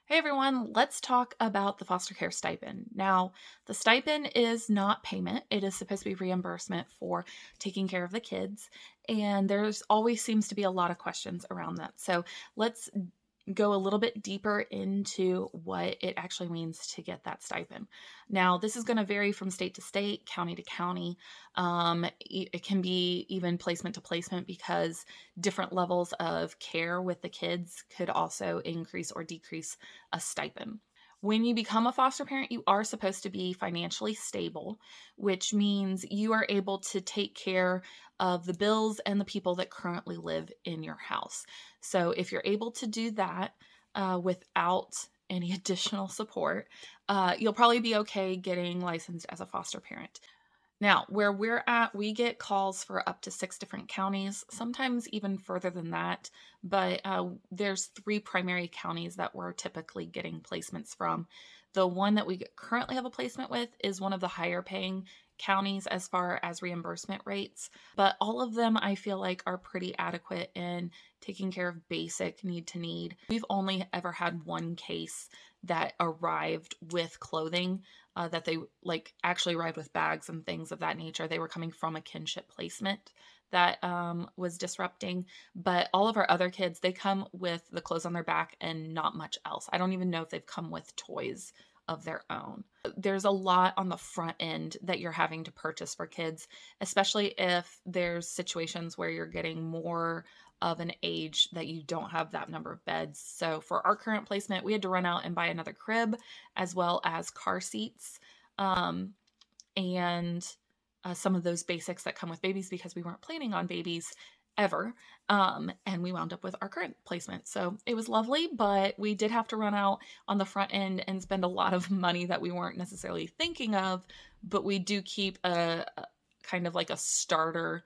Hey everyone, let's talk about the foster care stipend. Now, the stipend is not payment, it is supposed to be reimbursement for taking care of the kids. And there's always seems to be a lot of questions around that. So let's go a little bit deeper into what it actually means to get that stipend. Now, this is going to vary from state to state, county to county. It can be even placement to placement because different levels of care with the kids could also increase or decrease a stipend. When you become a foster parent, you are supposed to be financially stable, which means you are able to take care of the bills and the people that currently live in your house. So if you're able to do that without any additional support, you'll probably be okay getting licensed as a foster parent. Now, where we're at, we get calls for up to 6 different counties, sometimes even further than that. But there's 3 primary counties that we're typically getting placements from. The one that we currently have a placement with is one of the higher paying counties as far as reimbursement rates. But all of them, I feel like, are pretty adequate in taking care of basic need to need. We've only ever had one case that arrived with clothing that they actually arrived with bags and things of that nature. They were coming from a kinship placement that was disrupting. But all of our other kids, they come with the clothes on their back and not much else. I don't even know if they've come with toys of their own. There's a lot on the front end that you're having to purchase for kids, especially if there's situations where you're getting more of an age that you don't have that number of beds. So for our current placement, we had to run out and buy another crib as well as car seats. Um, and some of those basics that come with babies because we weren't planning on babies ever. And we wound up with our current placement. So it was lovely, but we did have to run out on the front end and spend a lot of money that we weren't necessarily thinking of. But we do keep a kind of like a starter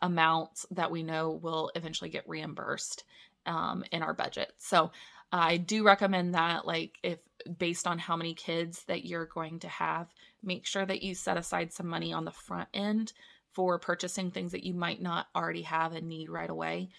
amount that we know will eventually get reimbursed in our budget. So I do recommend that, like, if based on how many kids that you're going to have, make sure that you set aside some money on the front end for purchasing things that you might not already have and need right away.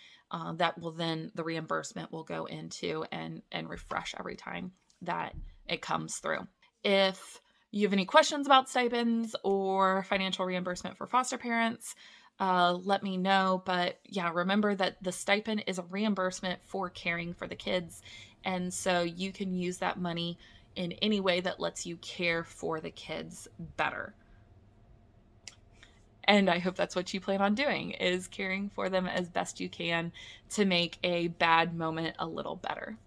That will then the reimbursement will go into and refresh every time that it comes through. If you have any questions about stipends or financial reimbursement for foster parents, let me know. But yeah, remember that the stipend is a reimbursement for caring for the kids. And so you can use that money in any way that lets you care for the kids better. And I hope that's what you plan on doing, is caring for them as best you can to make a bad moment a little better.